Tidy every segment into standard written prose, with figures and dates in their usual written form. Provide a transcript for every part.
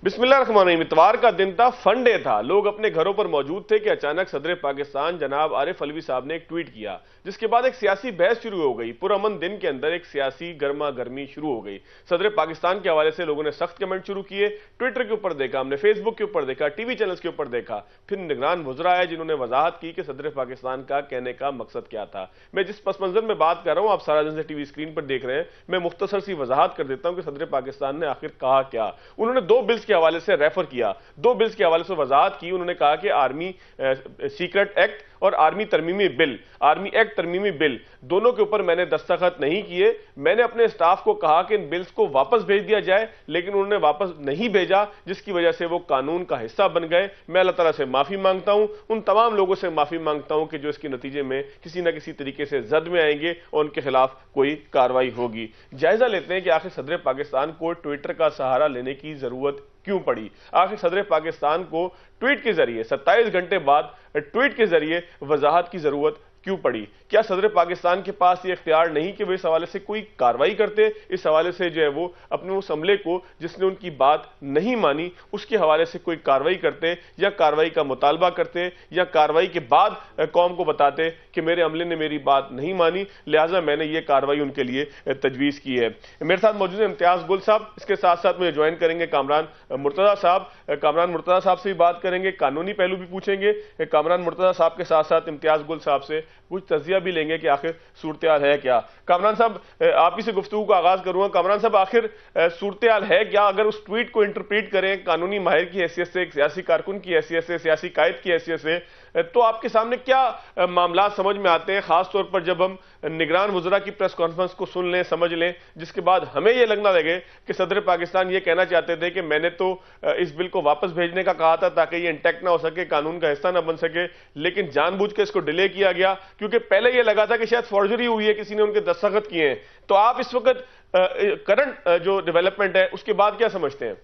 बिस्मिल्लाहिर्रहमानिर्रहीम। इतवार का दिन था, फंडे था, लोग अपने घरों पर मौजूद थे कि अचानक सदर पाकिस्तान जनाब आरिफ अलवी साहब ने एक ट्वीट किया, जिसके बाद एक सियासी बहस शुरू हो गई। पुरअमन दिन के अंदर एक सियासी गर्मा गर्मी शुरू हो गई। सदर पाकिस्तान के हवाले से लोगों ने सख्त कमेंट शुरू किए। ट्विटर के ऊपर देखा, हमने फेसबुक के ऊपर देखा, टीवी चैनल्स के ऊपर देखा। फिर निगरान वज़रा आए जिन्होंने वजाहत की कि सदर पाकिस्तान का कहने का मकसद क्या था। मैं जिस पस मंजर में बात कर रहा हूं, आप सारा दिन से टीवी स्क्रीन पर देख रहे हैं। मैं मुख्तसर सी वजाहत कर देता हूं कि सदर पाकिस्तान ने आखिर कहा क्या। उन्होंने दो बिल्स के हवाले से रेफर किया, दो बिल्स के हवाले से वजाहत की। उन्होंने कहा कि आर्मी सीक्रेट एक्ट और आर्मी तरमीमी बिल, आर्मी एक्ट तरमीमी बिल, दोनों के ऊपर मैंने दस्तखत नहीं किए। मैंने अपने स्टाफ को कहा कि इन बिल्स को वापस भेज दिया जाए, लेकिन उन्होंने वापस नहीं भेजा, जिसकी वजह से वो कानून का हिस्सा बन गए। मैं अल्लाह ताला से माफी मांगता हूं, उन तमाम लोगों से माफी मांगता हूं कि जो इसके नतीजे में किसी ना किसी तरीके से जद में आएंगे और उनके खिलाफ कोई कार्रवाई होगी। जायजा लेते हैं कि आखिर सदर पाकिस्तान को ट्विटर का सहारा लेने की जरूरत क्यों पड़ी। आखिर सदर पाकिस्तान को ट्वीट के जरिए 27 घंटे बाद ट्वीट के जरिए वजाहत की जरूरत क्यों पड़ी। क्या सदर पाकिस्तान के पास ये इख्तियार नहीं कि वे इस हवाले से कोई कार्रवाई करते। इस हवाले से जो है वो अपने उस हमले को, जिसने उनकी बात नहीं मानी, उसके हवाले से कोई कार्रवाई करते, या कार्रवाई का मुतालबा करते, या कार्रवाई के बाद कौम को बताते कि मेरे अमले ने मेरी बात नहीं मानी, लिहाजा मैंने ये कार्रवाई उनके लिए तजवीज़ की है। मेरे साथ मौजूद है इम्तियाज गुल साहब, इसके साथ साथ मुझे ज्वाइन करेंगे कामरान मुर्तजा साहब। कामरान मुर्तजा साहब से भी बात करेंगे, कानूनी पहलू भी पूछेंगे। कामरान मुर्तजा साहब के साथ साथ इम्तियाज गुल साहब से कुछ तजिया भी लेंगे कि आखिर सूरत है क्या। कामरान साहब, आप ही से गुफ्तगू का आगाज करूंगा। कामरान साहब, आखिर सूरत है क्या, अगर उस ट्वीट को इंटरप्रेट करें कानूनी माहिर की हैसियत से, एक सियासी कारकुन की हैसियत से, सियासी कायद की हैसियत से, तो आपके सामने क्या मामला समझ में आते हैं, खासतौर पर जब हम निगरान वज़रा की प्रेस कॉन्फ्रेंस को सुन लें, समझ लें, जिसके बाद हमें यह लगना लगे कि सदर पाकिस्तान ये कहना चाहते थे कि मैंने तो इस बिल को वापस भेजने का कहा था ताकि ये इंटैक्ट ना हो सके, कानून का हिस्सा ना बन सके, लेकिन जानबूझ के इसको डिले किया गया क्योंकि पहले यह लगा था कि शायद फॉर्जरी हुई है, किसी ने उनके दस्तखत किए हैं। तो आप इस वक्त करंट जो डेवलपमेंट है उसके बाद क्या समझते हैं?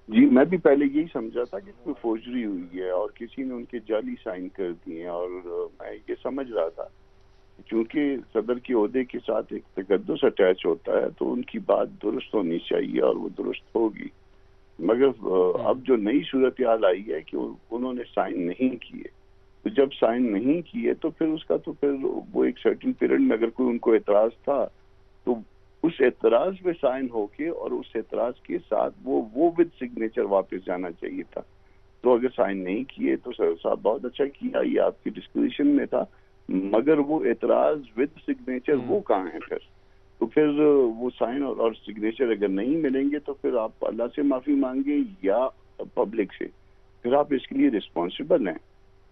जी, मैं भी पहले यही समझा था कि कोई फोर्जरी हुई है और किसी ने उनके जाली साइन कर दिए हैं, और मैं ये समझ रहा था क्योंकि सदर के ओहदे के साथ एक तकद्दुस अटैच होता है तो उनकी बात दुरुस्त होनी चाहिए और वो दुरुस्त होगी। मगर अब जो नई सूरत हाल आई है कि उन्होंने साइन नहीं किए, तो जब साइन नहीं किए तो फिर उसका तो फिर वो एक सर्टेन पीरियड में अगर कोई उनको एतराज था तो उस एतराज पे साइन होके और उस एतराज के साथ वो विद सिग्नेचर वापस जाना चाहिए था। तो अगर साइन नहीं किए तो सर साहब बहुत अच्छा किया, ये आपकी डिस्क्रिप्शन में था, मगर वो एतराज विद सिग्नेचर वो कहाँ है फिर? तो फिर वो साइन और सिग्नेचर अगर नहीं मिलेंगे तो फिर आप अल्लाह से माफी मांगे या पब्लिक से, फिर आप इसके लिए रिस्पॉन्सिबल हैं।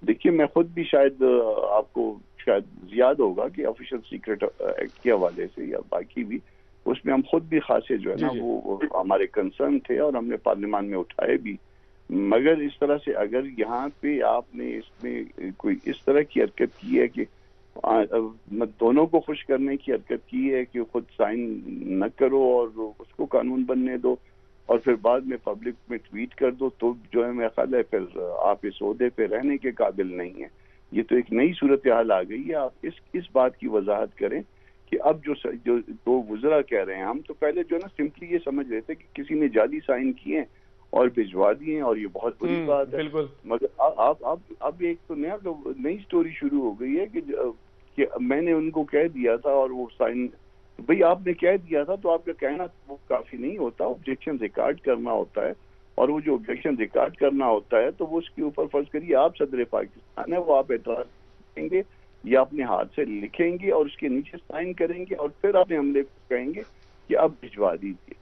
देखिए, मैं खुद भी शायद आपको शायद याद होगा कि ऑफिशियल सीक्रेट एक्ट के हवाले से या बाकी भी, उसमें हम खुद भी खासे जो है ना वो हमारे कंसर्न थे और हमने पार्लियामान में उठाए भी। मगर इस तरह से अगर यहाँ पे आपने इसमें कोई इस तरह की हरकत की है कि दोनों को खुश करने की हरकत की है कि खुद साइन न करो और उसको कानून बनने दो और फिर बाद में पब्लिक में ट्वीट कर दो, तो जो है मेरा ख्याल है फिर आप इस ओहदे पे रहने के काबिल नहीं है। ये तो एक नई सूरत हाल आ गई है। आप इस बात की वजाहत करें कि अब जो दो वज़रा कह रहे हैं, हम तो पहले जो है ना सिंपली ये समझ रहे थे कि किसी ने जाली साइन किए और भिजवा दिए और ये बहुत बुरी बात है। मगर आप अब एक तो नई स्टोरी शुरू हो गई है कि मैंने उनको कह दिया था और वो साइन, भाई आपने कह दिया था तो आपका कहना वो काफी नहीं होता, ऑब्जेक्शन रिकॉर्ड करना होता है, और वो जो ऑब्जेक्शन रिकॉर्ड करना होता है तो वो उसके ऊपर फर्ज करिए आप सदर पाकिस्तान है, वो आप एतराज करेंगे या अपने हाथ से लिखेंगे और उसके नीचे साइन करेंगे और फिर अपने हमले को कहेंगे कि अब भिजवा दीजिए।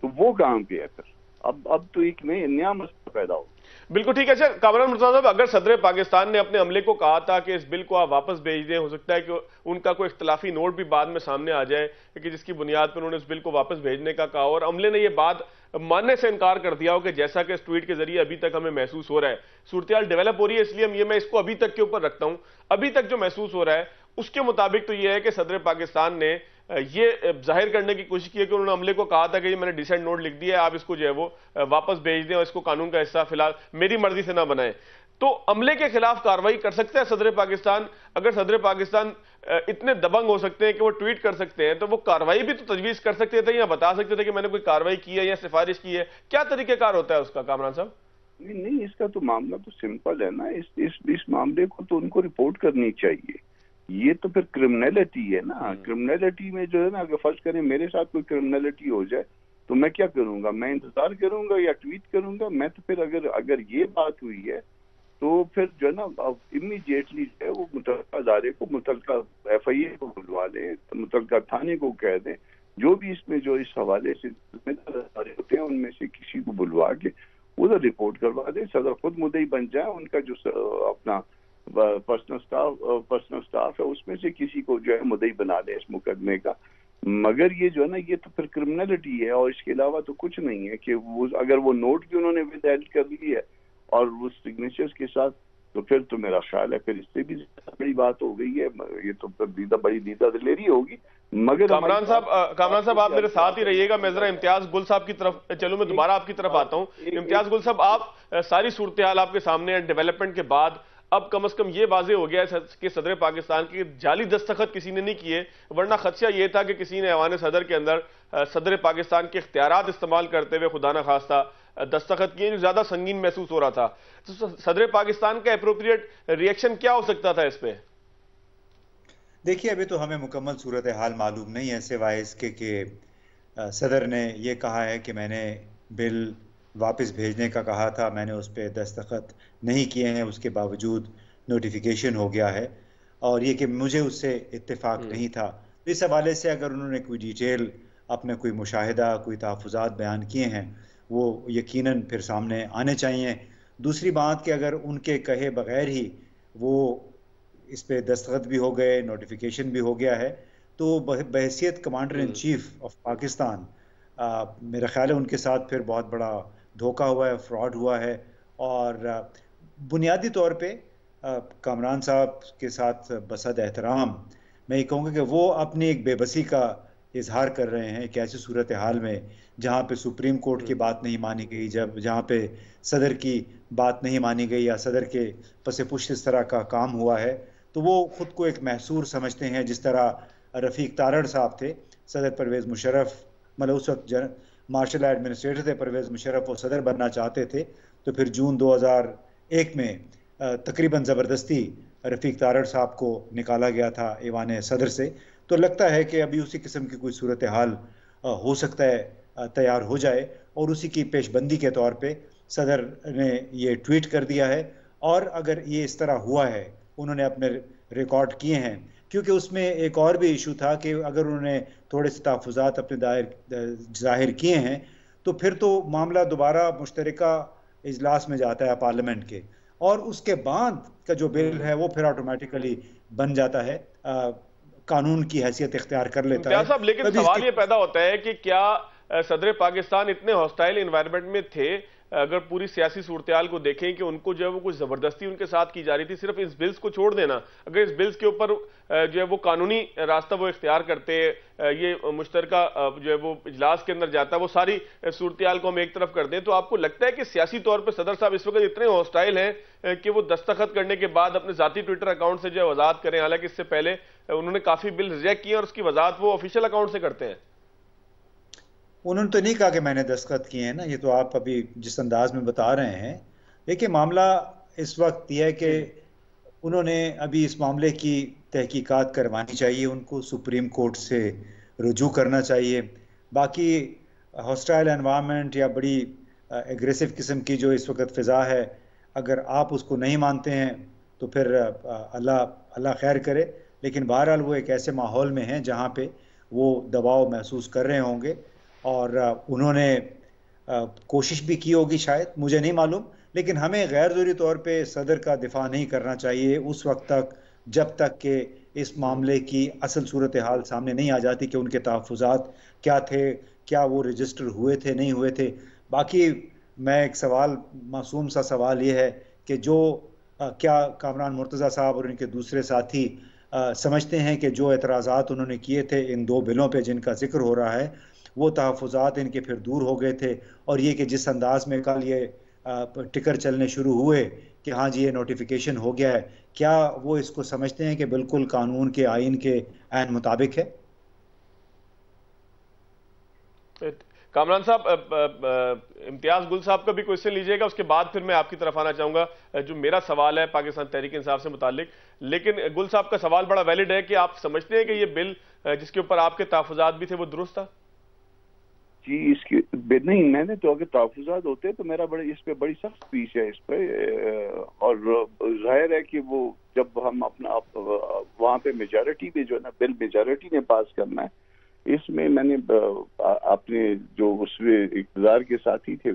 तो वो कहाँ पे है फिर? अब तो एक नया मसला पैदा हो। बिल्कुल ठीक है। अच्छा कामरान मुर्तजा साहब, अगर सदर पाकिस्तान ने अपने अमले को कहा था कि इस बिल को आप वापस भेज दें, हो सकता है कि उनका कोई इख्तलाफी नोट भी बाद में सामने आ जाए कि जिसकी बुनियाद पर उन्होंने इस बिल को वापस भेजने का कहा और अमले ने यह बात मानने से इनकार कर दिया हो कि जैसा कि इस ट्वीट के जरिए अभी तक हमें महसूस हो रहा है, सूरत डेवलप हो रही है, इसलिए मैं इसको अभी तक के ऊपर रखता हूं, अभी तक जो महसूस हो रहा है उसके मुताबिक तो यह है कि सदर पाकिस्तान ने ये जाहिर करने की कोशिश की है कि उन्होंने अमले को कहा था कि मैंने डिसेंट नोट लिख दिया है, आप इसको जो है वो वापस भेज दें और इसको कानून का हिस्सा फिलहाल मेरी मर्जी से ना बनाएं। तो अमले के खिलाफ कार्रवाई कर सकता है सदर पाकिस्तान? अगर सदर पाकिस्तान इतने दबंग हो सकते हैं कि वो ट्वीट कर सकते हैं, तो वो कार्रवाई भी तो तजवीज कर सकते थे या बता सकते थे कि मैंने कोई कार्रवाई की है या सिफारिश की है। क्या तरीकेकार होता है उसका, कामरान साहब? नहीं नहीं, इसका तो मामला तो सिंपल है ना। इस मामले को तो उनको रिपोर्ट करनी चाहिए। ये तो फिर क्रिमिनलिटी है ना। क्रिमिनलिटी में जो है ना, अगर फर्ज करें मेरे साथ कोई क्रिमिनलिटी हो जाए तो मैं क्या करूंगा? मैं इंतजार करूंगा या ट्वीट करूंगा? मैं तो फिर अगर ये बात हुई है तो फिर जो है ना इमीडिएटली जो है वो मुतल्लिका अदारे को, मुतल्लिका FIA को बुलवा लें, मुतल्लिका थाने को कह दें, जो भी इसमें जो इस हवाले से जिम्मेदार अदारे होते हैं उनमें से किसी को बुलवा के उधर रिपोर्ट करवा दें। सदर खुद मुद्दई बन जाए, उनका जो अपना पर्सनल स्टाफ है उसमें से किसी को जो है मुद्दई बना दे इस मुकदमे का। मगर ये जो है ना, ये तो फिर क्रिमिनलिटी है और इसके अलावा तो कुछ नहीं है कि वो अगर वो नोट भी उन्होंने विद कर ली है और वो सिग्नेचर्स के साथ, तो फिर तो मेरा ख्याल है फिर इससे भी बड़ी बात हो गई है। ये तो बड़ी दीदा दिलेरी होगी। मगर कामरान साहब आप मेरे साथ ही रहिएगा। मैं जरा इम्तियाज गुल साहब की तरफ चलूं, मैं दोबारा आपकी तरफ आता हूं। इम्तियाज गुल साहब, आप सारी सूरत हाल आपके सामने है। डेवलपमेंट के बाद अब कम से कम ये वाजे हो गया है कि सदर पाकिस्तान के जाली दस्तखत किसी ने नहीं किए, वरना खदशा ये था कि किसी ने ऐवान सदर के अंदर सदर पाकिस्तान के इख्तियारात इस्तेमाल करते हुए खुदा न खास्ता दस्तखत किए, जो ज्यादा संगीन महसूस हो रहा था। तो सदर पाकिस्तान का एप्रोप्रिएट रिएक्शन क्या हो सकता था इस पे? देखिए, अभी तो हमें मुकम्मल सूरत हाल मालूम नहीं है, सिवाय इसके कि सदर ने यह कहा है कि मैंने बिल वापस भेजने का कहा था, मैंने उस पर दस्तखत नहीं किए हैं, उसके बावजूद नोटिफिकेशन हो गया है, और ये कि मुझे उससे इत्तेफाक नहीं था। तो इस हवाले से अगर उन्होंने कोई डिटेल, अपने कोई मुशाहिदा, कोई तहफ़्फ़ुज़ात बयान किए हैं, वो यकीनन फिर सामने आने चाहिए। दूसरी बात कि अगर उनके कहे बगैर ही वो इस पे दस्तखत भी हो गए, नोटिफिकेशन भी हो गया है, तो बहैसियत commander in chief of Pakistan मेरा ख्याल है उनके साथ फिर बहुत बड़ा धोखा हुआ है, फ्रॉड हुआ है। और बुनियादी तौर पे कामरान साहब के साथ बसद एहतराम मैं ये कहूँगा कि वो अपनी एक बेबसी का इजहार कर रहे हैं एक ऐसी सूरत हाल में जहाँ पे सुप्रीम कोर्ट की बात नहीं मानी गई, जहाँ पे सदर की बात नहीं मानी गई या सदर के पसे पुष्ट इस तरह का काम हुआ है। तो वो खुद को एक महसूर समझते हैं, जिस तरह रफ़ीक तारड़ साहब थे, सदर परवेज़ मुशर्रफ, मतलब उस वक्त मार्शल एडमिनिस्ट्रेटर थे परवेज़ मुशर्रफ, वो सदर बनना चाहते थे, तो फिर जून 2001 में तकरीबन ज़बरदस्ती रफ़ीक तारड़ साहब को निकाला गया था ऐवान सदर से। तो लगता है कि अभी उसी किस्म की कोई सूरत हाल हो सकता है तैयार हो जाए, और उसी की पेशबंदी के तौर पे सदर ने ये ट्वीट कर दिया है। और अगर ये इस तरह हुआ है, उन्होंने अपने रिकॉर्ड किए हैं, क्योंकि उसमें एक और भी इशू था कि अगर उन्होंने थोड़े से तहफ़्फ़ुज़ात अपने ज़ाहिर किए हैं तो फिर तो मामला दोबारा मुश्तरका इजलास में जाता है पार्लियामेंट के, और उसके बाद का जो बिल है वो फिर ऑटोमेटिकली बन जाता है, कानून की हैसियत इख्तियार कर लेता है। साहब, लेकिन सवाल ये पैदा होता है कि क्या सदर पाकिस्तान इतने हॉस्टाइल एनवायरनमेंट में थे? अगर पूरी सियासी सूरत को देखें कि उनको जो है वो कुछ जबरदस्ती उनके साथ की जा रही थी, सिर्फ इस बिल्स को छोड़ देना, अगर इस बिल्स के ऊपर जो है वो कानूनी रास्ता वो इख्तियार करते, ये मुश्तरका जो है वो इजलास के अंदर जाता, वो सारी सूरत को हम एक तरफ कर दें, तो आपको लगता है कि सियासी तौर पर सदर साहब इस वक्त इतने हॉस्टाइल हैं कि वो दस्तखत करने के बाद अपने जाती ट्विटर अकाउंट से जो है वजाहत करें? हालांकि इससे पहले उन्होंने काफी बिल रिजेक्ट किए और उसकी वजाहत वो ऑफिशियल अकाउंट से करते हैं। उन्होंने तो नहीं कहा कि मैंने दस्तखत किए हैं ना, ये तो आप अभी जिस अंदाज में बता रहे हैं। देखिए, मामला इस वक्त यह है कि उन्होंने अभी इस मामले की तहकीकात करवानी चाहिए, उनको सुप्रीम कोर्ट से रुजू करना चाहिए। बाकी हॉस्टाइल एनवायरनमेंट या बड़ी एग्रेसिव किस्म की जो इस वक्त फ़िज़ा है, अगर आप उसको नहीं मानते हैं तो फिर अल्लाह खैर करे। लेकिन बहरहाल वो एक ऐसे माहौल में हैं जहाँ पे वो दबाव महसूस कर रहे होंगे, और उन्होंने कोशिश भी की होगी शायद, मुझे नहीं मालूम। लेकिन हमें गैर ज़रूरी तौर पे सदर का दिफा नहीं करना चाहिए उस वक्त तक जब तक कि इस मामले की असल सूरत हाल सामने नहीं आ जाती कि उनके तहफ़्फ़ुज़ात क्या थे, क्या वो रजिस्टर हुए थे, नहीं हुए थे। बाकी मैं एक सवाल, मासूम सा सवाल ये है कि जो क्या कामरान मुर्तज़ा साहब और उनके दूसरे साथी समझते हैं कि जो एतराज़ात उन्होंने किए थे इन दो बिलों पे जिनका जिक्र हो रहा है, वो तहफ़्फ़ुज़ात इनके फिर दूर हो गए थे, और ये कि जिस अंदाज में कल ये टिकर चलने शुरू हुए कि हाँ जी ये नोटिफिकेशन हो गया है, क्या वो इसको समझते हैं कि बिल्कुल कानून के, आइन के ऐन मुताबिक है? कामरान साहब, इम्तियाज गुल साहब का भी क्वेश्चन लीजिएगा, उसके बाद फिर मैं आपकी तरफ आना चाहूंगा। जो मेरा सवाल है पाकिस्तान तहरीक इंसाफ से मुतालिक, लेकिन गुल साहब का सवाल बड़ा वैलिड है कि आप समझते हैं कि ये बिल जिसके ऊपर आपके तहफ़्फ़ुज़ात भी थे वो दुरुस्त था? जी, इसकी नहीं, मैंने तो अगर तहफ़्फ़ुज़ात होते तो मेरा बड़े इस पे बड़ी सख्त स्पीच है इस पे, और जाहिर है कि वो जब हम अपना वहाँ पे मेजॉरिटी पे जो है ना, बिल मेजॉरिटी ने पास करना है, इसमें मैंने अपने जो उसमें इक़्तिदार के साथी थे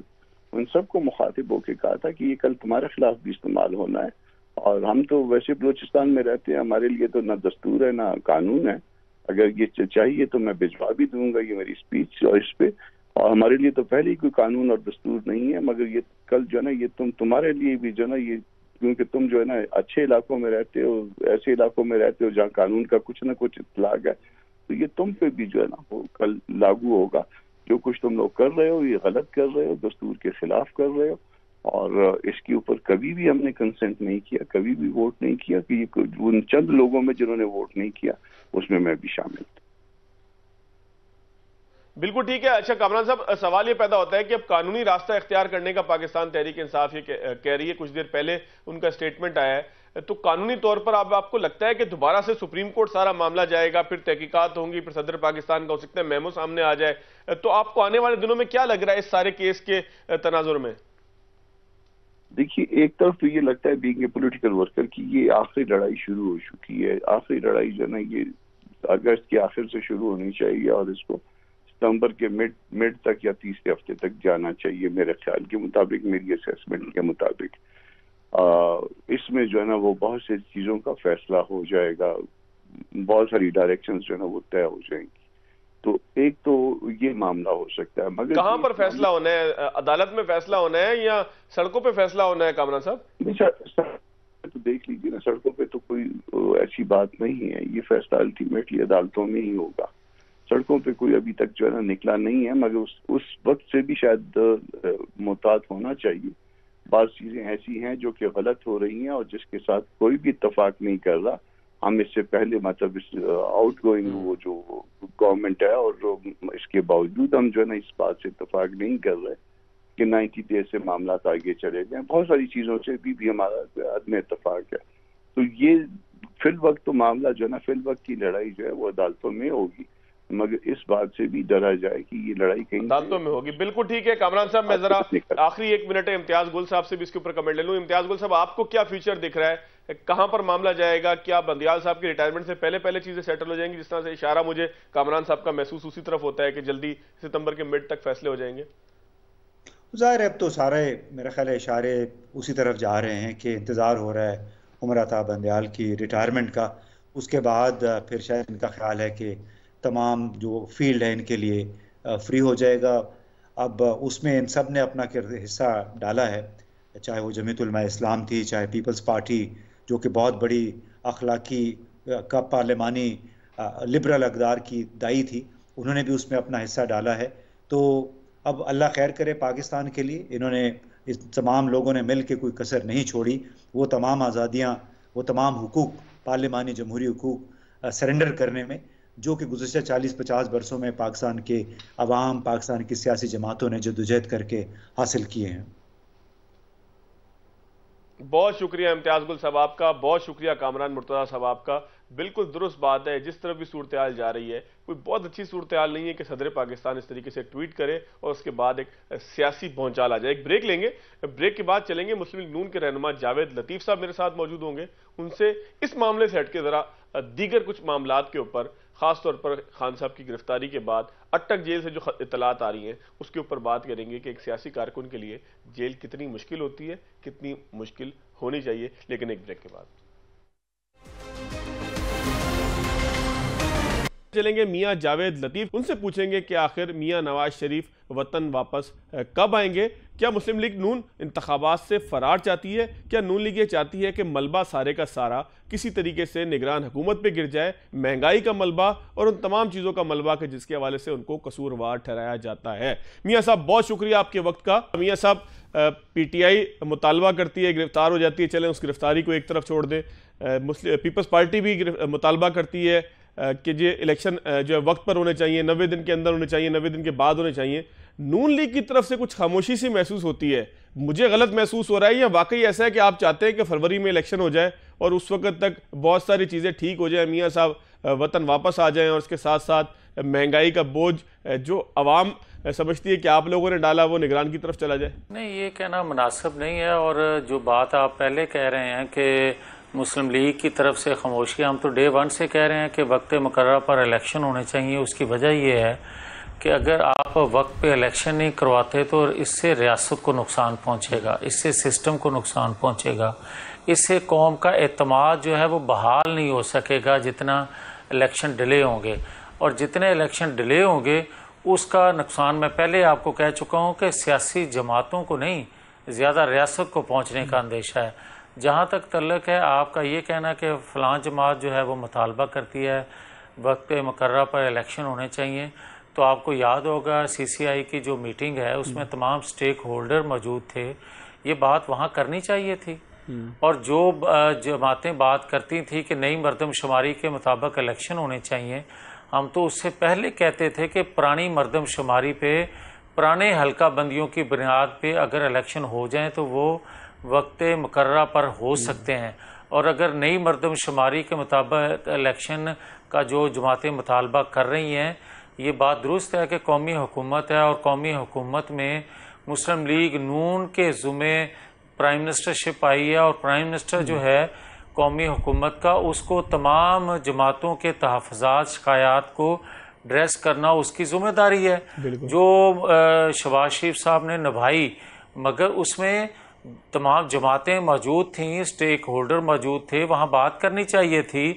उन सबको मुखातिब होकर कहा था कि ये कल तुम्हारे खिलाफ भी इस्तेमाल होना है, और हम तो वैसे बलूचिस्तान में रहते हैं, हमारे लिए तो ना दस्तूर है ना कानून है, अगर ये चाहिए तो मैं भिजवा भी दूंगा ये मेरी स्पीच और इस पे, और हमारे लिए तो पहले ही कोई कानून और दस्तूर नहीं है, मगर ये कल जो है ना ये तुम्हारे लिए भी जो है ना ये, क्योंकि तुम जो है ना अच्छे इलाकों में रहते हो, ऐसे इलाकों में रहते हो जहाँ कानून का कुछ ना कुछ इत्तलाक है, तो ये तुम पे भी जो है ना वो कल लागू होगा। जो कुछ तुम लोग कर रहे हो ये गलत कर रहे हो, दस्तूर के खिलाफ कर रहे हो, और इसके ऊपर कभी भी हमने कंसेंट नहीं किया, कभी भी वोट नहीं किया कि ये उन चंद लोगों में जिन्होंने वोट नहीं किया उसमें मैं भी शामिल था। बिल्कुल ठीक है। अच्छा कामरान साहब, सवाल ये पैदा होता है कि अब कानूनी रास्ता इख्तियार करने का पाकिस्तान तहरीक इंसाफ ये कह रही है, कुछ देर पहले उनका स्टेटमेंट आया है, तो कानूनी तौर पर अब आपको लगता है कि दोबारा से सुप्रीम कोर्ट सारा मामला जाएगा, फिर तहकीकात होंगी, फिर सदर पाकिस्तान का हो सकता है मेमो सामने आ जाए, तो आपको आने वाले दिनों में क्या लग रहा है इस सारे केस के तनाजुर में? देखिए, एक तरफ तो ये लगता है बीइंग ए पॉलिटिकल वर्कर की ये आखिरी लड़ाई शुरू हो चुकी है। आखिरी लड़ाई जो ना ये अगस्त के आखिर से शुरू होनी चाहिए और इसको सितंबर के मिड तक या तीसरे हफ्ते तक जाना चाहिए मेरे ख्याल के मुताबिक, मेरी असेसमेंट के मुताबिक। इसमें जो है ना वो बहुत सी चीज़ों का फैसला हो जाएगा, बहुत सारी डायरेक्शंस जो है ना वो तय हो जाएंगी। तो एक तो ये मामला हो सकता है, मगर कहां पर फैसला होना है? अदालत में फैसला होना है या सड़कों पे फैसला होना है कामरान साहब? तो देख लीजिए ना, सड़कों पे तो कोई ऐसी बात नहीं है, ये फैसला अल्टीमेटली अदालतों में ही होगा। सड़कों पे कोई अभी तक जो है ना निकला नहीं है, मगर उस वक्त से भी शायद मुहतात होना चाहिए। बात चीजें ऐसी हैं जो कि गलत हो रही हैं और जिसके साथ कोई भी इत्तेफाक नहीं कर रहा। हम इससे पहले मतलब इस आउट गोइंग वो जो गवर्नमेंट है, और इसके बावजूद हम जो है ना इस बात से इत्तेफाक नहीं कर रहे कि 90 डेज से मामला आगे चले जाएं। बहुत सारी चीजों से भी हमारा अदम इत्तेफाक है। तो ये फिल वक्त तो मामला जो है ना, फिल वक्त की लड़ाई जो है वो अदालतों में होगी, मगर इस बात से भी डरा जाए कि ये लड़ाई कहीं अदालतों में होगी। बिल्कुल ठीक है कामरान साहब, मैं जरा आखिरी 1 मिनट है इम्तियाज गुल साहब से भी इसके ऊपर कमेंट ले लूं। इम्तियाज गुल साहब, आपको क्या फ्यूचर दिख रहा है, कहां पर मामला जाएगा? क्या बंदियाल साहब की रिटायरमेंट से पहले चीजें सेटल हो जाएंगी? जिस तरह से इशारा मुझे कामरान साहब का महसूस उसी तरफ होता है कि जल्दी सितंबर के मिड तक फैसले हो जाएंगे। ज़ाहिर है अब तो सारे मेरा ख्याल है इशारे उसी तरफ जा रहे हैं कि इंतज़ार हो रहा है उमर अता बंदियाल की रिटायरमेंट का। उसके बाद फिर शायद इनका ख्याल है कि तमाम जो फील्ड है इनके लिए फ्री हो जाएगा। अब उसमें इन सब ने अपना हिस्सा डाला है, चाहे वो जमीयत उलमा इस्लाम थी, चाहे पीपल्स पार्टी जो कि बहुत बड़ी अखलाकी का पार्लिमानी लिबरल अक़दार की दाई थी, उन्होंने भी उसमें अपना हिस्सा डाला है। तो अब अल्लाह खैर करे पाकिस्तान के लिए। इन्होंने इस तमाम लोगों ने मिल के कोई कसर नहीं छोड़ी, वो तमाम आज़ादियाँ, वो तमाम हुकूक, पार्लिमानी जमहूरी हुकूक सरेंडर करने में जो कि गुज़श्ता 40-50 बरसों में पाकिस्तान के अवाम, पाकिस्तान की सियासी जमातों ने जद्दोजहद करके हासिल किए हैं। बहुत शुक्रिया इम्तियाज गुल साहब आपका, बहुत शुक्रिया कामरान मुर्तज़ा साहब आपका। बिल्कुल दुरुस्त बात है, जिस तरफ भी सूरत हाल जा रही है कोई बहुत अच्छी सूरत हाल नहीं है कि सदर पाकिस्तान इस तरीके से ट्वीट करे और उसके बाद एक सियासी भौचाल आ जाए। एक ब्रेक लेंगे, ब्रेक के बाद चलेंगे मुस्लिम लीग नून के रहनुमा जावेद लतीफ़ साहब मेरे साथ मौजूद होंगे, उनसे इस मामले से हटके जरा दीगर कुछ मामलात के ऊपर, खासतौर पर खान साहब की गिरफ्तारी के बाद अटक जेल से जो इतलात आ रही हैं उसके ऊपर बात करेंगे कि एक सियासी कारकुन के लिए जेल कितनी मुश्किल होती है, कितनी मुश्किल होनी चाहिए। लेकिन एक ब्रेक के बाद चलेंगे मियां जावेद लतीफ, उनसे पूछेंगे कि आखिर मियां नवाज शरीफ वतन वापस कब आएंगे? क्या मुस्लिम लीग नून इंतखाबात से फरार चाहती है? क्या नून लीग ये चाहती है कि मलबा सारे का सारा किसी तरीके से निगरान हुकूमत पे गिर जाए, महंगाई का मलबा और उन तमाम चीज़ों का मलबा के जिसके हवाले से उनको कसूरवार ठहराया जाता है? मियां साहब बहुत शुक्रिया आपके वक्त का। मियां साहब पीटीआई मुतालबा करती है, गिरफ्तार हो जाती है, चलें उस गिरफ्तारी को एक तरफ छोड़ दें, मुस्लिम पीपल्स पार्टी भी मुतालबा करती है कि ये इलेक्शन जो है वक्त पर होने चाहिए, 90 दिन के अंदर होने चाहिए, 90 दिन के बाद होने चाहिए। नून लीग की तरफ से कुछ खामोशी सी महसूस होती है, मुझे गलत महसूस हो रहा है या वाकई ऐसा है कि आप चाहते हैं कि फरवरी में इलेक्शन हो जाए और उस वक्त तक बहुत सारी चीज़ें ठीक हो जाए, मियाँ साहब वतन वापस आ जाएं और उसके साथ साथ महंगाई का बोझ जो आवाम समझती है कि आप लोगों ने डाला वो निगरान की तरफ चला जाए? नहीं, ये कहना मुनासिब नहीं है। और जो बात आप पहले कह रहे हैं कि मुस्लिम लीग की तरफ से खामोशी, हम तो डे वन से कह रहे हैं कि वक्त मुकर्रर पर इलेक्शन होने चाहिए। उसकी वजह ये है कि अगर आप वक्त पे इलेक्शन नहीं करवाते तो इससे रियासत को नुकसान पहुंचेगा, इससे सिस्टम को नुकसान पहुंचेगा, इससे कौम का एतमाद जो है वो बहाल नहीं हो सकेगा जितना इलेक्शन डिले होंगे। और जितने इलेक्शन डिले होंगे उसका नुकसान मैं पहले आपको कह चुका हूँ कि सियासी जमातों को नहीं, ज़्यादा रियासत को पहुँचने का अंदेशा है। जहाँ तक तल्लक है आपका ये कहना कि फ़लाँ जमात जो है वो मुतालबा करती है वक्त मुकर्रर पर इलेक्शन होने चाहिए, तो आपको याद होगा सीसीआई की जो मीटिंग है उसमें तमाम स्टेक होल्डर मौजूद थे, ये बात वहाँ करनी चाहिए थी। और जो जमातें बात करती थी कि नई मरदमशुमारी के मुताबिक इलेक्शन होने चाहिए, हम तो उससे पहले कहते थे कि पुरानी मरदमशुमारी पे, पुराने हल्का बंदियों की बुनियाद पे अगर इलेक्शन हो जाए तो वो वक्त मुकर्रर पर हो सकते हैं। और अगर नई मरदमशुमारी के मुताबिक इलेक्शन का जो जमातें मुतालबा कर रही हैं, ये बात दुरुस्त है कि कौमी हुकूमत है और कौमी हुकूमत में मुस्लिम लीग नून के ज़ुम्मे प्राइम मिनिस्टरशिप आई है और प्राइम मिनिस्टर जो है कौमी हुकूमत का, उसको तमाम जमातों के तहफ़्फ़ुज़ात शिकायत को ड्रेस करना उसकी ज़िम्मेदारी है जो शहबाज शरीफ साहब ने निभाई। मगर उसमें तमाम जमातें मौजूद थीं, स्टेक होल्डर मौजूद थे, वहाँ बात करनी चाहिए थी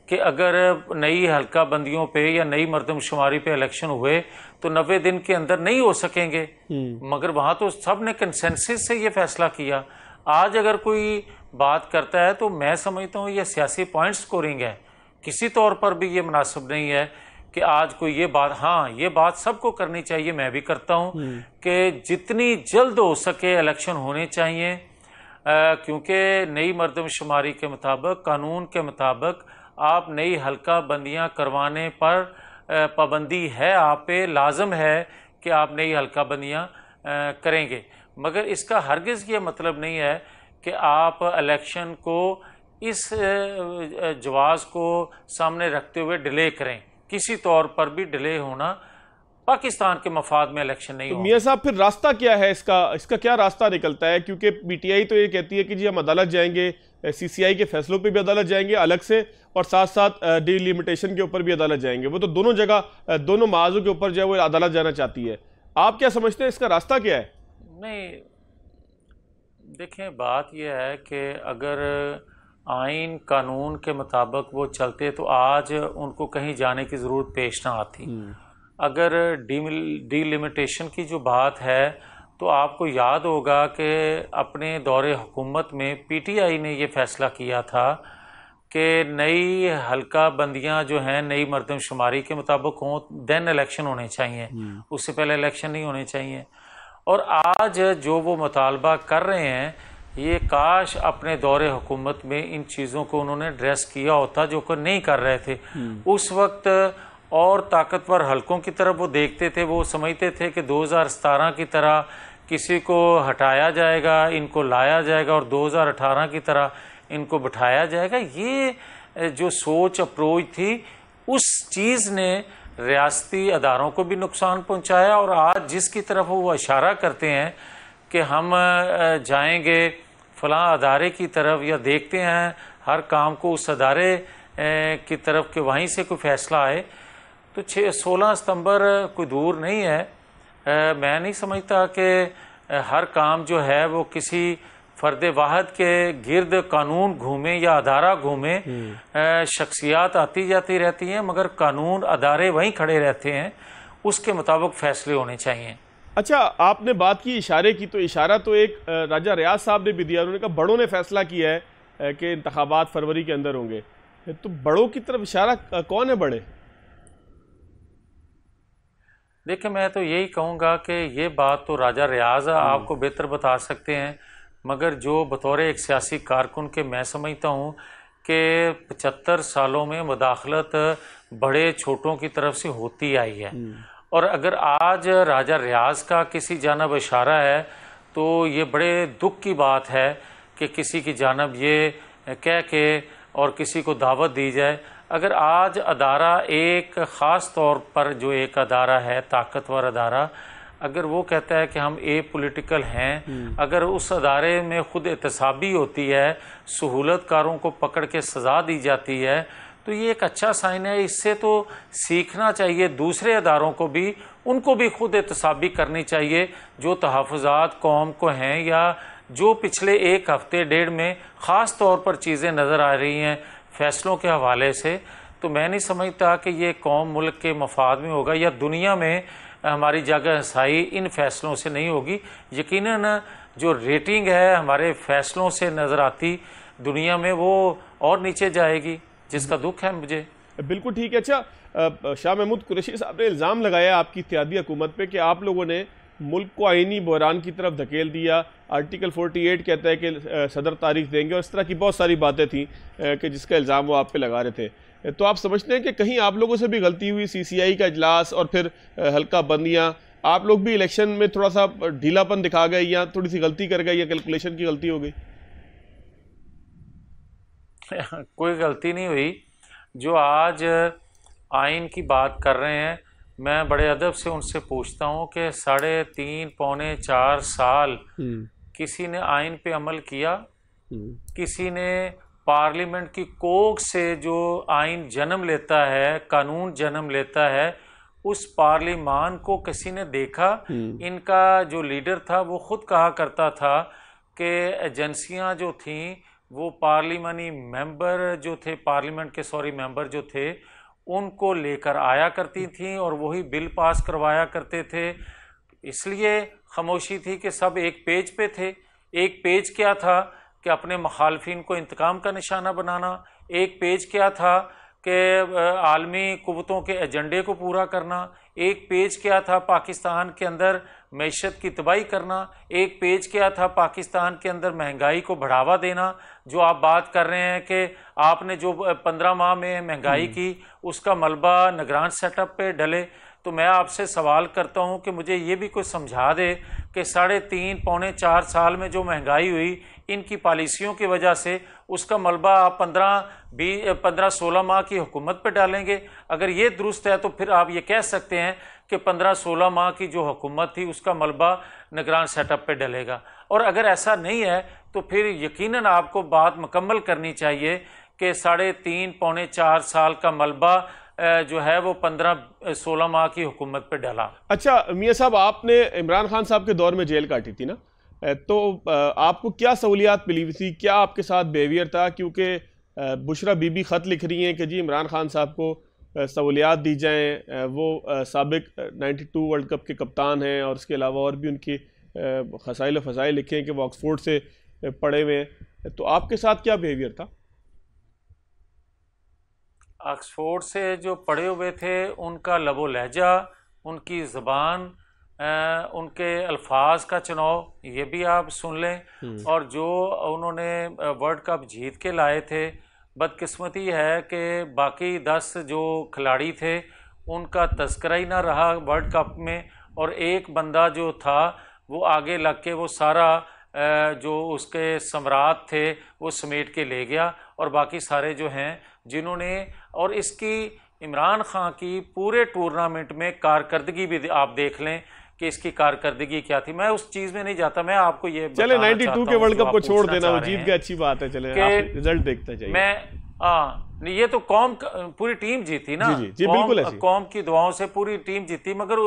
कि अगर नई हल्का बंदियों पे या नई मरदमशुमारी पे इलेक्शन हुए तो 90 दिन के अंदर नहीं हो सकेंगे। मगर वहाँ तो सब ने कंसेंसस से ये फैसला किया। आज अगर कोई बात करता है तो मैं समझता हूँ ये सियासी पॉइंट स्कोरिंग है, किसी तौर पर भी ये मुनासिब नहीं है कि आज कोई ये बात, हाँ ये बात सबको करनी चाहिए, मैं भी करता हूँ कि जितनी जल्द हो सके इलेक्शन होने चाहिए, क्योंकि नई मरदमशुमारी के मुताबिक, कानून के मुताबिक आप नई हल्का बंदियां करवाने पर पाबंदी है, आप पे लाजम है कि आप नई हल्का बंदियां करेंगे। मगर इसका हरगिज़ ये मतलब नहीं है कि आप इलेक्शन को इस जवाज़ को सामने रखते हुए डिले करें। किसी तौर पर भी डिले होना पाकिस्तान के मफाद में इलेक्शन नहीं होगा। मियां साहब फिर रास्ता क्या है इसका क्या रास्ता निकलता है? क्योंकि पीटीआई तो ये कहती है कि जी हम अदालत जाएंगे, सीसीआई के फैसलों पे भी अदालत जाएंगे अलग से, और साथ साथ डिलिमिटेशन के ऊपर भी अदालत जाएंगे। वो तो दोनों जगह, दोनों माजों के ऊपर जो है वो अदालत जाना चाहती है। आप क्या समझते हैं इसका रास्ता क्या है? नहीं, देखें बात यह है कि अगर आइन कानून के मुताबिक वो चलते तो आज उनको कहीं जाने की ज़रूरत पेश ना आती। अगर डिलिमिटेशन की जो बात है तो आपको याद होगा कि अपने दौरे हुकूमत में पीटीआई ने ये फ़ैसला किया था कि नई हल्का बंदियां जो हैं नई मरदमशुमारी के मुताबिक हों, देन इलेक्शन होने चाहिए, उससे पहले इलेक्शन नहीं होने चाहिए। और आज जो वो मुतालबा कर रहे हैं, ये काश अपने दौरे हुकूमत में इन चीज़ों को उन्होंने एड्रेस किया होता जो कि नहीं कर रहे थे। उस वक्त और ताकतवर हलकों की तरफ वो देखते थे, वो समझते थे कि 2017 की तरह किसी को हटाया जाएगा, इनको लाया जाएगा और 2018 की तरह इनको बिठाया जाएगा। ये जो सोच अप्रोच थी, उस चीज़ ने रियासती अदारों को भी नुकसान पहुंचाया। और आज जिसकी तरफ वो इशारा करते हैं कि हम जाएंगे फ़लाँ अदारे की तरफ या देखते हैं हर काम को उस अदारे की तरफ कि वहीं से कोई फ़ैसला आए, तो 16 सितंबर कोई दूर नहीं है। मैं नहीं समझता कि हर काम जो है वो किसी फ़र्द वाहद के गिर्द कानून घूमे या अदारा घूमे। शख्सियात आती जाती रहती हैं मगर कानून अदारे वहीं खड़े रहते हैं, उसके मुताबिक फ़ैसले होने चाहिए। अच्छा, आपने बात की इशारे की, तो इशारा तो एक राजा रियाज साहब ने भी दिया। उन्होंने कहा बड़ों ने फैसला किया है कि इंतखाबात फरवरी के अंदर होंगे। तो बड़ों की तरफ इशारा कौन है बड़े? देखिए, मैं तो यही कहूँगा कि ये बात तो राजा रियाज आपको बेहतर बता सकते हैं, मगर जो बतौर एक सियासी कारकुन के मैं समझता हूँ कि 75 सालों में मुदाखलत बड़े छोटों की तरफ से होती आई है, और अगर आज राजा रियाज का किसी जानब इशारा है तो ये बड़े दुख की बात है कि किसी की जानब ये कह के और किसी को दावत दी जाए। अगर आज अदारा एक ख़ास तौर पर जो एक अदारा है, ताकतवर अदारा, अगर वो कहता है कि हम ए पॉलिटिकल हैं, अगर उस अदारे में ख़ुद एहतसाबी होती है, सहूलतकारों को पकड़ के सज़ा दी जाती है, तो ये एक अच्छा साइन है। इससे तो सीखना चाहिए दूसरे अदारों को भी, उनको भी खुद एहतसाबी करनी चाहिए जो तहफ़्फ़ुज़ात कौम को हैं, या जो पिछले एक हफ्ते डेढ़ में ख़ास तौर पर चीज़ें नज़र आ रही हैं फ़ैसलों के हवाले से। तो मैं नहीं समझता कि ये कौम मुल्क के मफाद में होगा या दुनिया में हमारी जगह हसाई इन फ़ैसलों से नहीं होगी। यकीनन जो रेटिंग है हमारे फ़ैसलों से नज़र आती दुनिया में, वो और नीचे जाएगी, जिसका दुख है मुझे। बिल्कुल ठीक है। अच्छा, शाह महमूद कुरैशी साहब ने इल्ज़ाम लगाया आपकी इत्तेहादी हुकूमत पे कि आप लोगों ने मुल्क को आईनी बहरान की तरफ धकेल दिया। आर्टिकल 48 कहता है कि सदर तारीख देंगे, और इस तरह की बहुत सारी बातें थी कि जिसका इल्ज़ाम वो आप पे लगा रहे थे। तो आप समझते हैं कि कहीं आप लोगों से भी गलती हुई? CCI का इजलास और फिर हल्का बंदियाँ, आप लोग भी इलेक्शन में थोड़ा सा ढीलापन दिखा गए, या थोड़ी सी गलती कर गए, या कैलकुलेशन की गलती हो गई? कोई गलती नहीं हुई। जो आज आइन की बात कर रहे हैं, मैं बड़े अदब से उनसे पूछता हूँ कि 3.5 पौने 4 साल किसी ने आइन पे अमल किया? किसी ने पार्लियामेंट की कोख से जो आइन जन्म लेता है, कानून जन्म लेता है, उस पार्लिमान को किसी ने देखा? इनका जो लीडर था वो खुद कहा करता था कि एजेंसियां जो थीं वो पार्लिमानी मेंबर जो थे, पार्लियामेंट के मेंबर जो थे, उनको लेकर आया करती थीं और वही बिल पास करवाया करते थे। इसलिए खामोशी थी कि सब एक पेज पे थे। एक पेज क्या था कि अपने मुखालफिन को इंतकाम का निशाना बनाना। एक पेज क्या था कि आलमी कुव्वतों के एजेंडे को पूरा करना। एक पेज क्या था पाकिस्तान के अंदर मैशत की तबाही करना। एक पेज क्या था पाकिस्तान के अंदर महंगाई को बढ़ावा देना। जो आप बात कर रहे हैं कि आपने जो 15 माह में महंगाई की, उसका मलबा निगरान सेटअप पे डले, तो मैं आपसे सवाल करता हूं कि मुझे ये भी कुछ समझा दे कि 3.5 पौने 4 साल में जो महंगाई हुई इनकी पॉलिसियों की वजह से, उसका मलबा आप 15-16 माह की हुकूमत पे डालेंगे। अगर ये दुरुस्त है तो फिर आप ये कह सकते हैं कि 15-16 माह की जो हुकूमत थी उसका मलबा निगरान सेटअप पे डलेगा। और अगर ऐसा नहीं है तो फिर यकीनन आपको बात मुकम्मल करनी चाहिए कि 3.5 पौने 4 साल का मलबा जो है वो 15-16 माह की हुकूमत पे डला। अच्छा मियां साहब, आपने इमरान खान साहब के दौर में जेल काटी थी ना, तो आपको क्या सहूलियात मिली थी? क्या आपके साथ बिहेवियर था? क्योंकि बुशरा बीबी ख़त लिख रही हैं कि जी इमरान खान साहब को सहूलियात दी जाएं, वो साबिक 92 वर्ल्ड कप के कप्तान हैं, और इसके अलावा और भी उनकी खसाइल फ़साइल लिखे हैं कि वो ऑक्सफोर्ड से पढ़े हुए हैं। तो आपके साथ क्या बिहेवियर था? ऑक्सफोर्ड से जो पढ़े हुए थे उनका लबो लहजा, उनकी ज़बान, उनके अल्फाज का चुनाव ये भी आप सुन लें। और जो उन्होंने वर्ल्ड कप जीत के लाए थे, बदकिस्मती है कि बाकी 10 जो खिलाड़ी थे उनका तस्करा ही ना रहा वर्ल्ड कप में, और एक बंदा जो था वो आगे लग के वो सारा जो उसके सम्राट थे वो समेट के ले गया, और बाकी सारे जो हैं जिन्होंने, और इसकी इमरान खान की पूरे टूर्नामेंट में कारकर्दगी भी आप देख लें कि इसकी कारकर्दगी क्या थी। मैं उस चीज में नहीं जाता, मैं आपको ये चले 92 के वर्ल्ड कप को छोड़ देना, वो जीत गया, अच्छी बात है, चले आप रिजल्ट देखते जाइए। मैं ये तो कौम पूरी टीम जीती ना, जी, बिल्कुल कौम की दुआओं से पूरी टीम जीती, मगर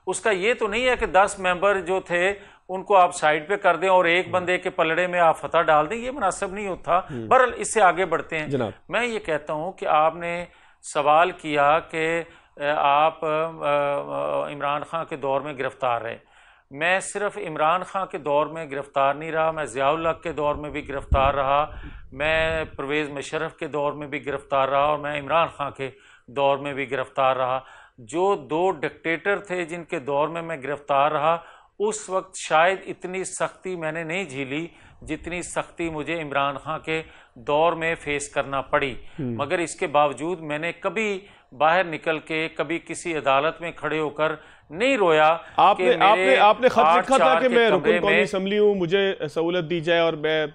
उसका ये तो नहीं है कि 10 मेंबर जो थे उनको आप साइड पे कर दें और एक बंदे के पलड़े में आप फतह डाल दें, ये मुनासिब नहीं होता। बहरहाल इससे आगे बढ़ते हैं। मैं ये कहता हूं कि आपने सवाल किया कि आप इमरान खान के दौर में गिरफ्तार रहे। मैं सिर्फ इमरान खान के दौर में गिरफ्तार नहीं रहा, मैं ज़ियाउल हक के दौर में भी गिरफ्तार रहा, मैं परवेज़ मुशर्रफ के दौर में भी गिरफ्तार रहा, और मैं इमरान खान के दौर में भी गिरफ्तार रहा। जो 2 डिक्टेटर थे जिनके दौर में मैं गिरफ्तार रहा, उस वक्त शायद इतनी सख्ती मैंने नहीं झेली जितनी सख्ती मुझे इमरान खान के दौर में फेस करना पड़ी। मगर इसके बावजूद मैंने कभी बाहर निकल के, कभी किसी अदालत में खड़े होकर नहीं रोया। आपने खत लिखा था कि मैं रुकन कौमी असम्बली हूँ, मुझे सहूलत दी जाए और मैं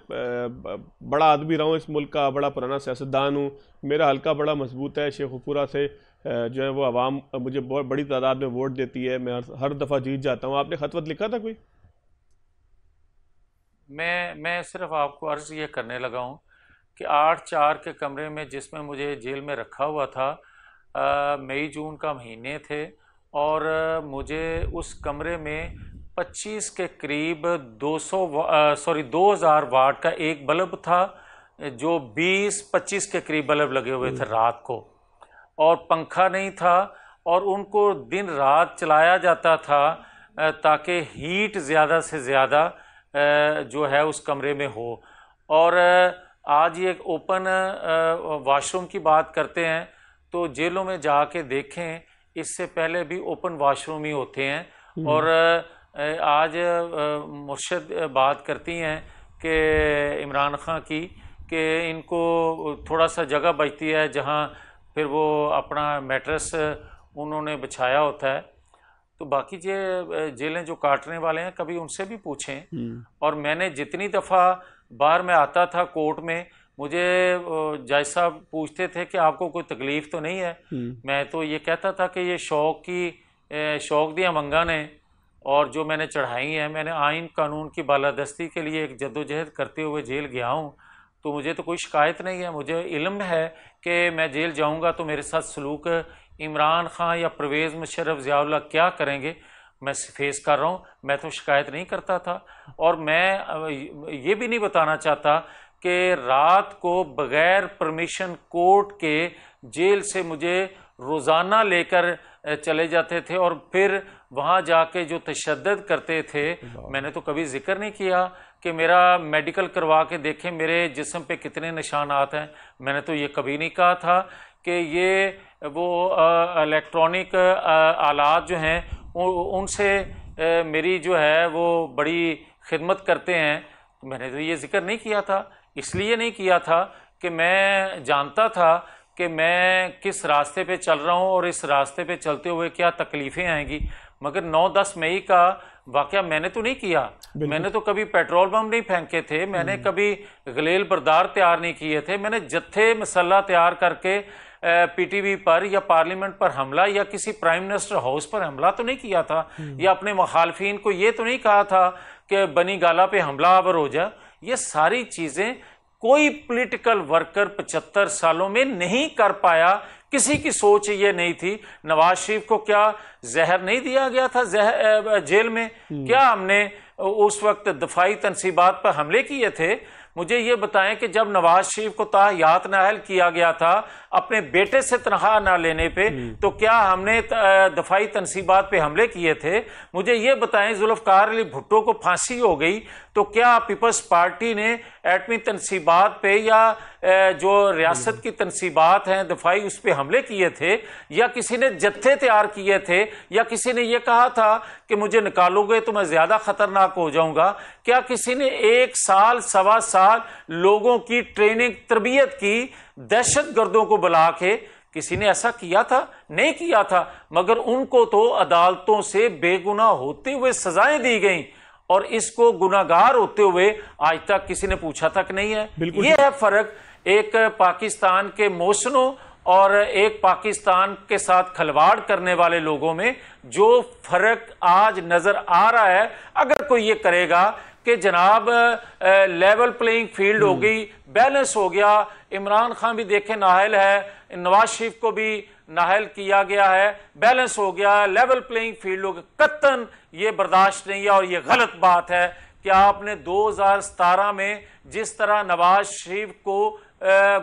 बड़ा आदमी रहा हूँ इस मुल्क का, बड़ा पुराना सियासतदान हूँ, मेरा हल्का बड़ा मजबूत है, शेखुपुरा से जो है वो आवाम मुझे बहुत बड़ी तादाद में वोट देती है, मैं हर दफ़ा जीत जाता हूँ। आपने खत लिखा था कोई? मैं सिर्फ आपको अर्ज ये करने लगा हूँ कि 8/4 के कमरे में जिसमें मुझे जेल में रखा हुआ था, मई जून का महीने थे और मुझे उस कमरे में 25 के करीब 2000 वाट का एक बल्ब था, जो 20-25 के करीब बल्ब लगे हुए थे रात को, और पंखा नहीं था, और उनको दिन रात चलाया जाता था ताकि हीट ज़्यादा से ज़्यादा जो है उस कमरे में हो। और आज ये ओपन वाशरूम की बात करते हैं तो जेलों में जाके देखें, इससे पहले भी ओपन वाशरूम ही होते हैं। और आज मुर्शद बात करती हैं कि इमरान खान की कि इनको थोड़ा सा जगह बचती है जहां फिर वो अपना मैट्रेस उन्होंने बिछाया होता है। तो बाकी जेलें जो काटने वाले हैं कभी उनसे भी पूछें। और मैंने जितनी दफ़ा बाहर में आता था कोर्ट में, मुझे जज साहब पूछते थे कि आपको कोई तकलीफ़ तो नहीं है। मैं तो ये कहता था कि ये शौक दिया मंगा ने, और जो मैंने चढ़ाई हैं, मैंने आइन कानून की बालादस्ती के लिए एक जद्दोजहद करते हुए जेल गया हूँ, तो मुझे तो कोई शिकायत नहीं है। मुझे इल्म है कि मैं जेल जाऊँगा तो मेरे साथ सलूक इमरान खान या परवेज़ मुशर्रफ ज़ियाउल्लाह क्या करेंगे मैं फेस कर रहा हूँ, मैं तो शिकायत नहीं करता था। और मैं ये भी नहीं बताना चाहता कि रात को बग़ैर परमिशन कोर्ट के जेल से मुझे रोज़ाना लेकर चले जाते थे और फिर वहाँ जाके जो तशद्दुद करते थे। मैंने तो कभी जिक्र नहीं किया कि मेरा मेडिकल करवा के देखें मेरे जिस्म पे कितने निशानात हैं। मैंने तो ये कभी नहीं कहा था कि ये वो इलेक्ट्रॉनिक आलात जो हैं उनसे मेरी जो है वो बड़ी खिदमत करते हैं। मैंने तो ये जिक्र नहीं किया था, इसलिए नहीं किया था कि मैं जानता था कि मैं किस रास्ते पे चल रहा हूँ और इस रास्ते पे चलते हुए क्या तकलीफ़ें आएंगी। मगर 9-10 मई का वाक़या मैंने तो नहीं किया। मैंने तो कभी पेट्रोल बम नहीं फेंके थे, मैंने कभी गलेल बरदार तैयार नहीं किए थे, मैंने जत्थे मसल्ला तैयार करके पीटीवी पर या पार्लियामेंट पर हमला या किसी प्राइम मिनिस्टर हाउस पर हमला तो नहीं किया था, या अपने मुखालफिन को ये तो नहीं कहा था कि बनी गाला पे हमला आवर हो जाए। ये सारी चीज़ें कोई पॉलिटिकल वर्कर 75 सालों में नहीं कर पाया। किसी की सोच ये नहीं थी। नवाज शरीफ को क्या जहर नहीं दिया गया था जेल में? क्या हमने उस वक्त दफाई तनसीबात पर हमले किए थे? मुझे ये बताएं कि जब नवाज शरीफ को ताहयात नाअहल किया गया था अपने बेटे से तनख्वाह ना लेने पे, तो क्या हमने दफाई तनसीबात पे हमले किए थे? मुझे ये बताएं जुल्फ़िकार अली भुट्टो को फांसी हो गई तो क्या पीपल्स पार्टी ने एटमी तनसीबात पे या जो रियासत की तनसीबात हैं दफाई उस पर हमले किए थे? या किसी ने जत्थे तैयार किए थे? या किसी ने यह कहा था कि मुझे निकालोगे तो मैं ज्यादा खतरनाक हो जाऊंगा? क्या किसी ने 1 साल 1.25 साल लोगों की ट्रेनिंग तरबियत की दहशतगर्दों को बुला के? किसी ने ऐसा किया था? नहीं किया था। मगर उनको तो अदालतों से बेगुनाह होते हुए सजाएं दी गई और इसको गुनाहगार होते हुए आज तक किसी ने पूछा तक नहीं है। ये है फर्क एक पाकिस्तान के मोशनों और एक पाकिस्तान के साथ खिलवाड़ करने वाले लोगों में। जो फर्क आज नजर आ रहा है, अगर कोई ये करेगा कि जनाब लेवल प्लेइंग फील्ड हो गई, बैलेंस हो गया, इमरान खान भी देखे नाहल है, नवाज शरीफ को भी नाहल किया गया है, बैलेंस हो गया, लेवल प्लेइंग फील्ड हो गया, कत्तन ये बर्दाश्त नहीं है। और ये गलत बात है कि आपने 2017 में जिस तरह नवाज शरीफ को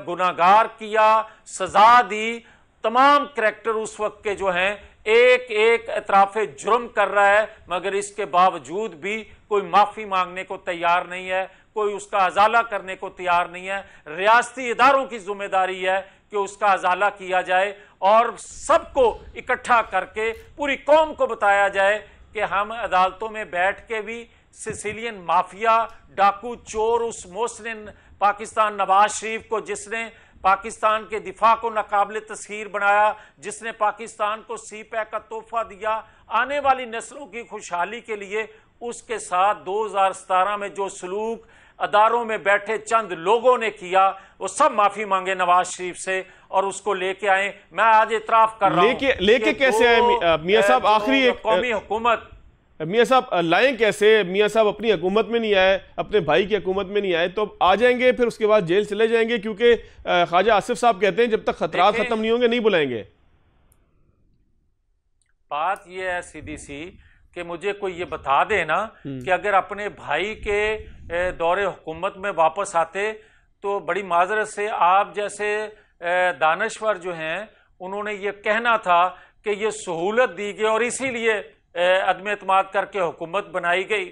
गुनाहगार किया, सजा दी, तमाम करैक्टर उस वक्त के जो हैं एक एक एतराफे जुर्म कर रहा है, मगर इसके बावजूद भी कोई माफी मांगने को तैयार नहीं है, कोई उसका अजाला करने को तैयार नहीं है। रियासती इदारों की जिम्मेदारी है कि उसका अजाला किया जाए और सबको इकट्ठा करके पूरी कौम को बताया जाए कि हम अदालतों में बैठ के भी सिसिलियन माफिया, डाकू, चोर, उस मोहसिन पाकिस्तान नवाज शरीफ को जिसने पाकिस्तान के दिफा को नाकाबिल तस्खीर बनाया, जिसने पाकिस्तान को सी पैक का तोहफा दिया, आने वाली नस्लों की खुशहाली के लिए उसके साथ 2017 में जो सलूक अदारों में बैठे चंद लोगों ने किया, वो सब माफी मांगे नवाज शरीफ से और उसको लेके आए। मैं आज इतराफ कर रहा हूं लेके कैसे आए मियां साहब? आखिरी एक कौमी हुकूमत मियां साहब लाएं कैसे? मियां साहब अपनी हुकूमत में नहीं आए, अपने भाई की हुकूमत में नहीं आए, तो आ जाएंगे फिर उसके बाद जेल चले जाएंगे, क्योंकि ख्वाजा आसिफ साहब कहते हैं जब तक खतरात खत्म नहीं होंगे नहीं बुलाएंगे। बात यह है सीधी सी कि मुझे कोई ये बता दे ना कि अगर अपने भाई के दौरे हुकूमत में वापस आते तो बड़ी माजरत से आप जैसे दानश्वर जो हैं उन्होंने ये कहना था कि ये सहूलत दी गई और इसीलिए अदम एतमाद करके हुकूमत बनाई गई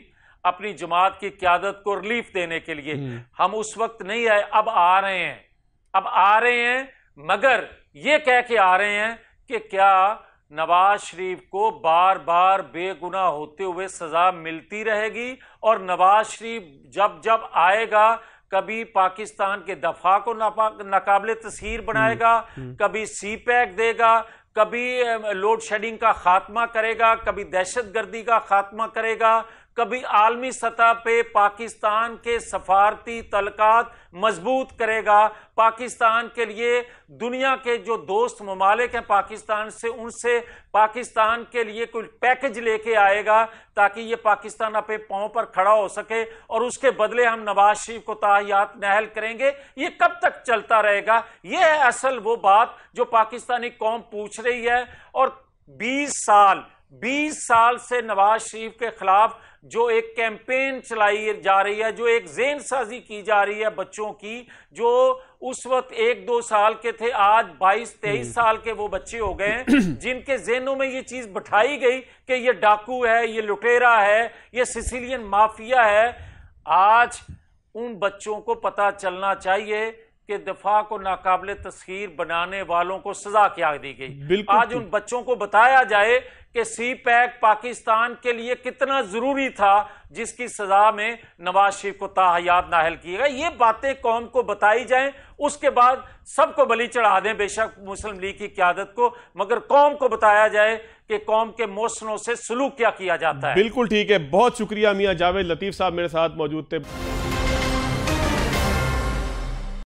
अपनी जमात की क़यादत को रिलीफ देने के लिए। हम उस वक्त नहीं आए, अब आ रहे हैं, अब आ रहे हैं, मगर ये कह के आ रहे हैं कि क्या नवाज शरीफ को बार बार बेगुनाह होते हुए सजा मिलती रहेगी और नवाज शरीफ जब जब आएगा कभी पाकिस्तान के दफा को नाकाबिल तस्खीर बनाएगा, कभी सी पैक देगा, कभी लोड शेडिंग का खात्मा करेगा, कभी दहशतगर्दी का खात्मा करेगा, कभी आलमी सतह पे पाकिस्तान के सफारती तलकात मजबूत करेगा, पाकिस्तान के लिए दुनिया के जो दोस्त ममालिक हैं पाकिस्तान से उनसे पाकिस्तान के लिए कोई पैकेज लेके आएगा ताकि ये पाकिस्तान अपने पांव पर खड़ा हो सके और उसके बदले हम नवाज शरीफ को ताहियात नाहल करेंगे। ये कब तक चलता रहेगा? ये है असल वो बात जो पाकिस्तानी कौम पूछ रही है। और 20 साल से नवाज शरीफ के खिलाफ जो एक कैंपेन चलाई जा रही है, जो एक ज़हन साजी की जा रही है बच्चों की, जो उस वक्त 1-2 साल के थे आज 22-23 साल के वो बच्चे हो गए हैं जिनके ज़हनों में ये चीज़ बिठाई गई कि ये डाकू है, ये लुटेरा है, ये सिसिलियन माफिया है। आज उन बच्चों को पता चलना चाहिए कि दफा को नाकाबिल तस्खीर बनाने वालों को सजा क्या दी गई। आज उन बच्चों को बताया जाए कि सी पैक पाकिस्तान के लिए कितना जरूरी था जिसकी सजा में नवाज शरीफ को ताहयात नाहल किया। ये बातें कौम को बताई जाएं, उसके बाद सबको बलि चढ़ा दें बेशक मुस्लिम लीग की क़यादत को, मगर कौम को बताया जाए कि कौम के मोहसिनों से सलूक क्या किया जाता है। बिल्कुल ठीक है, बहुत शुक्रिया मियां जावेद लतीफ साहब मेरे साथ मौजूद थे।